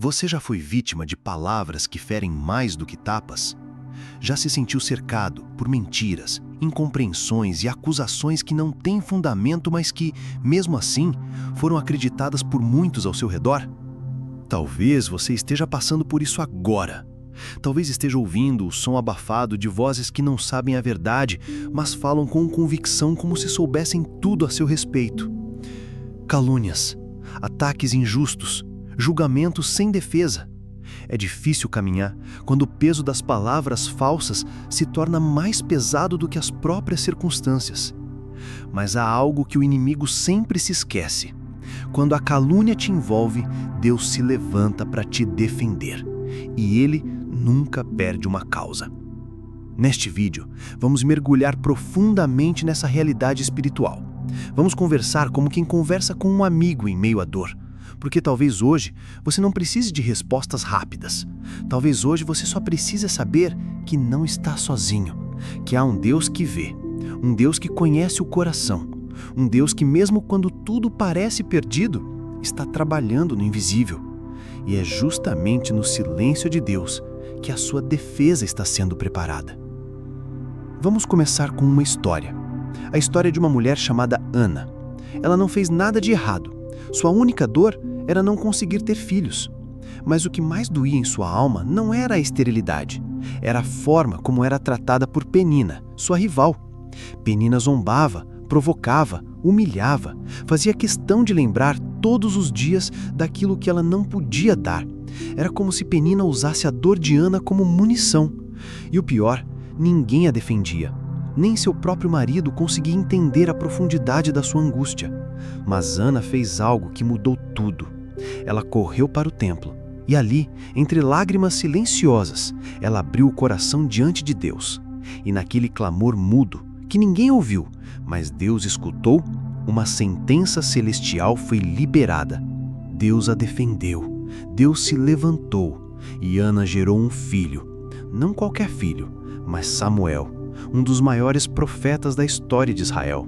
Você já foi vítima de palavras que ferem mais do que tapas? Já se sentiu cercado por mentiras, incompreensões e acusações que não têm fundamento, mas que, mesmo assim, foram acreditadas por muitos ao seu redor? Talvez você esteja passando por isso agora. Talvez esteja ouvindo o som abafado de vozes que não sabem a verdade, mas falam com convicção como se soubessem tudo a seu respeito. Calúnias, ataques injustos, julgamentos sem defesa. É difícil caminhar quando o peso das palavras falsas se torna mais pesado do que as próprias circunstâncias. Mas há algo que o inimigo sempre se esquece. Quando a calúnia te envolve, Deus se levanta para te defender. E Ele nunca perde uma causa. Neste vídeo, vamos mergulhar profundamente nessa realidade espiritual. Vamos conversar como quem conversa com um amigo em meio à dor. Porque talvez hoje você não precise de respostas rápidas. Talvez hoje você só precise saber que não está sozinho, que há um Deus que vê, um Deus que conhece o coração, um Deus que mesmo quando tudo parece perdido, está trabalhando no invisível. E é justamente no silêncio de Deus que a sua defesa está sendo preparada. Vamos começar com uma história. A história de uma mulher chamada Ana. Ela não fez nada de errado. Sua única dor era não conseguir ter filhos. Mas o que mais doía em sua alma não era a esterilidade. Era a forma como era tratada por Penina, sua rival. Penina zombava, provocava, humilhava, fazia questão de lembrar todos os dias daquilo que ela não podia dar. Era como se Penina usasse a dor de Ana como munição. E o pior, ninguém a defendia. Nem seu próprio marido conseguia entender a profundidade da sua angústia. Mas Ana fez algo que mudou tudo. Ela correu para o templo e ali, entre lágrimas silenciosas, ela abriu o coração diante de Deus. E naquele clamor mudo, que ninguém ouviu, mas Deus escutou, uma sentença celestial foi liberada. Deus a defendeu, Deus se levantou e Ana gerou um filho. Não qualquer filho, mas Samuel, um dos maiores profetas da história de Israel.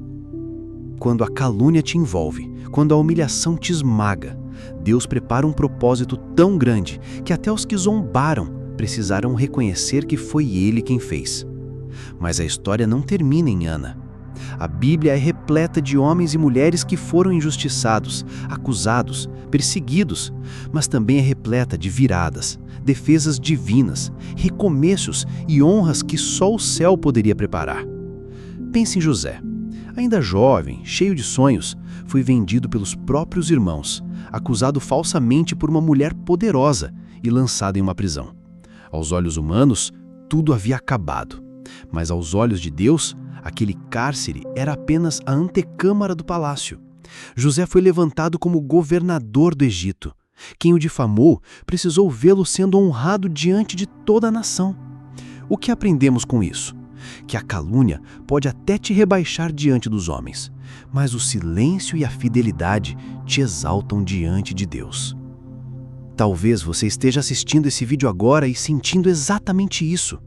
Quando a calúnia te envolve, quando a humilhação te esmaga, Deus prepara um propósito tão grande que até os que zombaram precisaram reconhecer que foi Ele quem fez. Mas a história não termina em Ana. A Bíblia é repleta de homens e mulheres que foram injustiçados, acusados, perseguidos, mas também é repleta de viradas, defesas divinas, recomeços e honras que só o céu poderia preparar. Pense em José. Ainda jovem, cheio de sonhos, foi vendido pelos próprios irmãos, acusado falsamente por uma mulher poderosa e lançado em uma prisão. Aos olhos humanos, tudo havia acabado. Mas aos olhos de Deus, aquele cárcere era apenas a antecâmara do palácio. José foi levantado como governador do Egito. Quem o difamou precisou vê-lo sendo honrado diante de toda a nação. O que aprendemos com isso? Que a calúnia pode até te rebaixar diante dos homens, mas o silêncio e a fidelidade te exaltam diante de Deus. Talvez você esteja assistindo esse vídeo agora e sentindo exatamente isso.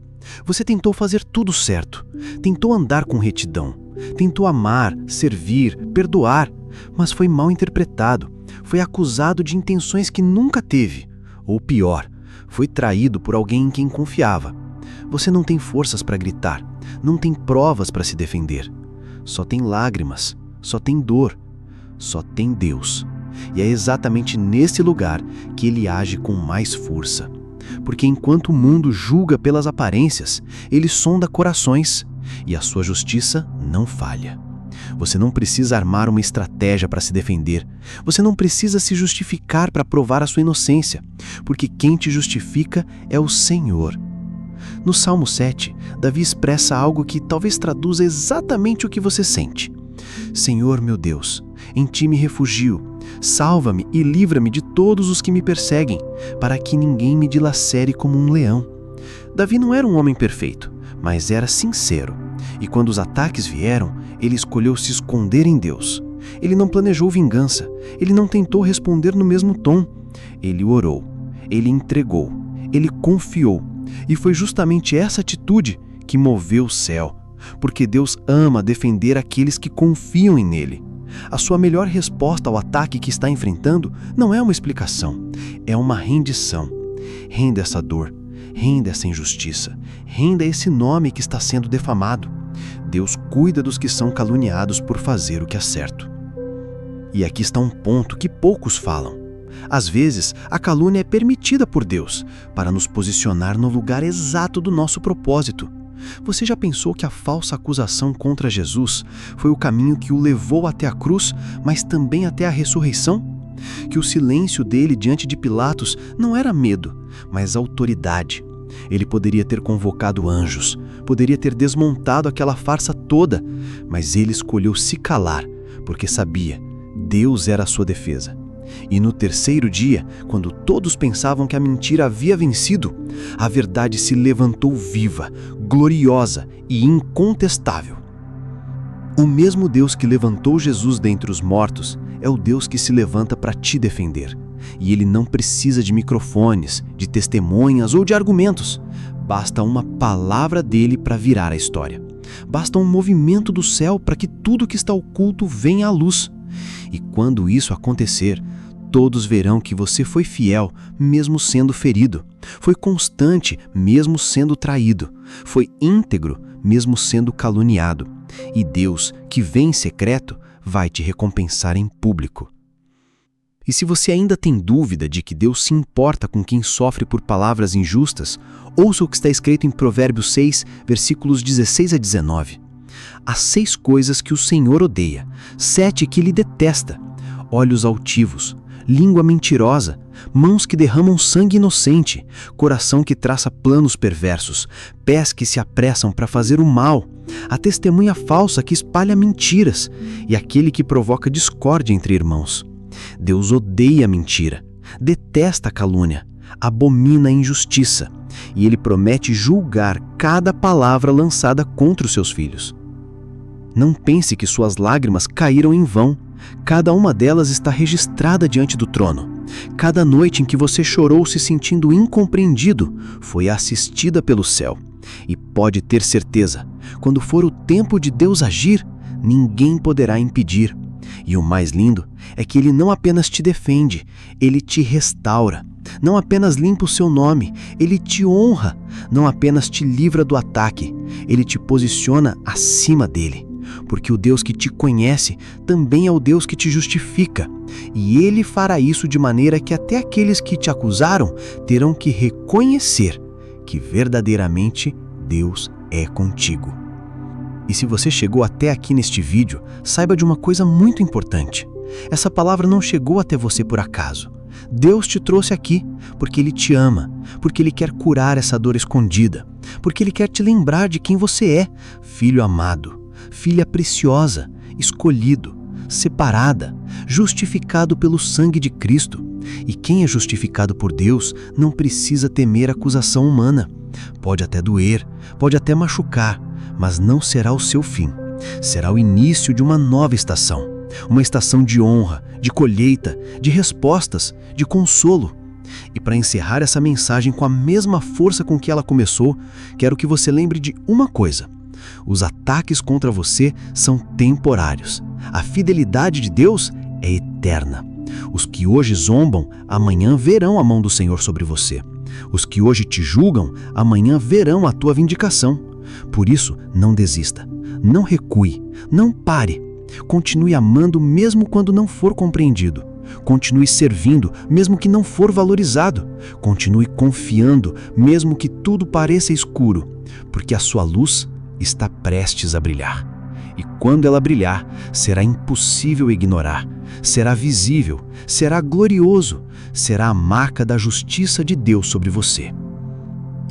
Você tentou fazer tudo certo, tentou andar com retidão, tentou amar, servir, perdoar, mas foi mal interpretado, foi acusado de intenções que nunca teve, ou pior, foi traído por alguém em quem confiava. Você não tem forças para gritar, não tem provas para se defender. Só tem lágrimas, só tem dor, só tem Deus. E é exatamente nesse lugar que Ele age com mais força. Porque enquanto o mundo julga pelas aparências, Ele sonda corações, e a sua justiça não falha. Você não precisa armar uma estratégia para se defender. Você não precisa se justificar para provar a sua inocência, porque quem te justifica é o Senhor. No Salmo 7, Davi expressa algo que talvez traduza exatamente o que você sente. Senhor meu Deus, em Ti me refugio. Salva-me e livra-me de todos os que me perseguem, para que ninguém me dilacere como um leão. Davi não era um homem perfeito, mas era sincero. E quando os ataques vieram, ele escolheu se esconder em Deus. Ele não planejou vingança, ele não tentou responder no mesmo tom. Ele orou, ele entregou, ele confiou. E foi justamente essa atitude que moveu o céu, porque Deus ama defender aqueles que confiam nele. A sua melhor resposta ao ataque que está enfrentando não é uma explicação, é uma rendição. Renda essa dor, renda essa injustiça, renda esse nome que está sendo defamado. Deus cuida dos que são caluniados por fazer o que é certo. E aqui está um ponto que poucos falam. Às vezes, a calúnia é permitida por Deus para nos posicionar no lugar exato do nosso propósito. Você já pensou que a falsa acusação contra Jesus foi o caminho que o levou até a cruz, mas também até a ressurreição? Que o silêncio dele diante de Pilatos não era medo, mas autoridade. Ele poderia ter convocado anjos, poderia ter desmontado aquela farsa toda, mas ele escolheu se calar, porque sabia, Deus era a sua defesa. E no terceiro dia, quando todos pensavam que a mentira havia vencido, a verdade se levantou viva, gloriosa e incontestável. O mesmo Deus que levantou Jesus dentre os mortos é o Deus que se levanta para te defender. E ele não precisa de microfones, de testemunhas ou de argumentos. Basta uma palavra dele para virar a história. Basta um movimento do céu para que tudo que está oculto venha à luz. E quando isso acontecer, todos verão que você foi fiel, mesmo sendo ferido. Foi constante, mesmo sendo traído. Foi íntegro, mesmo sendo caluniado. E Deus, que vem em secreto, vai te recompensar em público. E se você ainda tem dúvida de que Deus se importa com quem sofre por palavras injustas, ouça o que está escrito em Provérbios 6, versículos 16 a 19. Há 6 coisas que o Senhor odeia, 7 que ele detesta: olhos altivos, língua mentirosa, mãos que derramam sangue inocente, coração que traça planos perversos, pés que se apressam para fazer o mal, a testemunha falsa que espalha mentiras e aquele que provoca discórdia entre irmãos. Deus odeia a mentira, detesta a calúnia, abomina a injustiça, e ele promete julgar cada palavra lançada contra os seus filhos. Não pense que suas lágrimas caíram em vão. Cada uma delas está registrada diante do trono. Cada noite em que você chorou se sentindo incompreendido foi assistida pelo céu. E pode ter certeza, quando for o tempo de Deus agir, ninguém poderá impedir. E o mais lindo é que ele não apenas te defende, ele te restaura. Não apenas limpa o seu nome, ele te honra. Não apenas te livra do ataque, ele te posiciona acima dele. Porque o Deus que te conhece também é o Deus que te justifica. E ele fará isso de maneira que até aqueles que te acusaram terão que reconhecer que verdadeiramente Deus é contigo. E se você chegou até aqui neste vídeo, saiba de uma coisa muito importante. Essa palavra não chegou até você por acaso. Deus te trouxe aqui porque Ele te ama, porque Ele quer curar essa dor escondida, porque Ele quer te lembrar de quem você é, filho amado, filha preciosa, escolhido, separada, justificado pelo sangue de Cristo. E quem é justificado por Deus não precisa temer acusação humana. Pode até doer, pode até machucar, mas não será o seu fim. Será o início de uma nova estação. Uma estação de honra, de colheita, de respostas, de consolo. E para encerrar essa mensagem com a mesma força com que ela começou, quero que você lembre de uma coisa. Os ataques contra você são temporários. A fidelidade de Deus é eterna. Os que hoje zombam, amanhã verão a mão do Senhor sobre você. Os que hoje te julgam, amanhã verão a tua vindicação. Por isso, não desista, não recue, não pare. Continue amando mesmo quando não for compreendido. Continue servindo mesmo que não for valorizado. Continue confiando mesmo que tudo pareça escuro, porque a sua luz está prestes a brilhar. E quando ela brilhar, será impossível ignorar. Será visível, será glorioso, será a marca da justiça de Deus sobre você.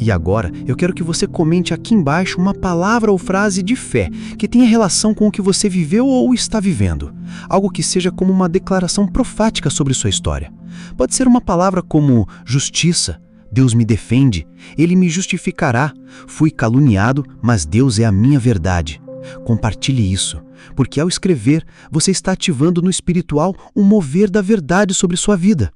E agora, eu quero que você comente aqui embaixo uma palavra ou frase de fé que tenha relação com o que você viveu ou está vivendo. Algo que seja como uma declaração profética sobre sua história. Pode ser uma palavra como justiça, Deus me defende, Ele me justificará, fui caluniado, mas Deus é a minha verdade. Compartilhe isso, porque ao escrever, você está ativando no espiritual um mover da verdade sobre sua vida.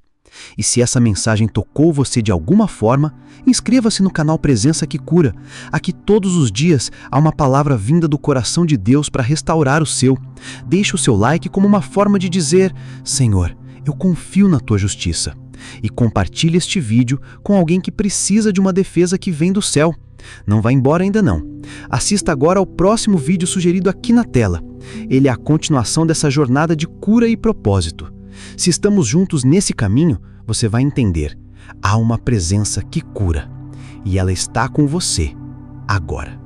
E se essa mensagem tocou você de alguma forma, inscreva-se no canal Presença que Cura. Aqui todos os dias há uma palavra vinda do coração de Deus para restaurar o seu. Deixe o seu like como uma forma de dizer: Senhor, eu confio na tua justiça. E compartilhe este vídeo com alguém que precisa de uma defesa que vem do céu. Não vá embora ainda não. Assista agora ao próximo vídeo sugerido aqui na tela. Ele é a continuação dessa jornada de cura e propósito. Se estamos juntos nesse caminho, você vai entender. Há uma presença que cura. E ela está com você agora.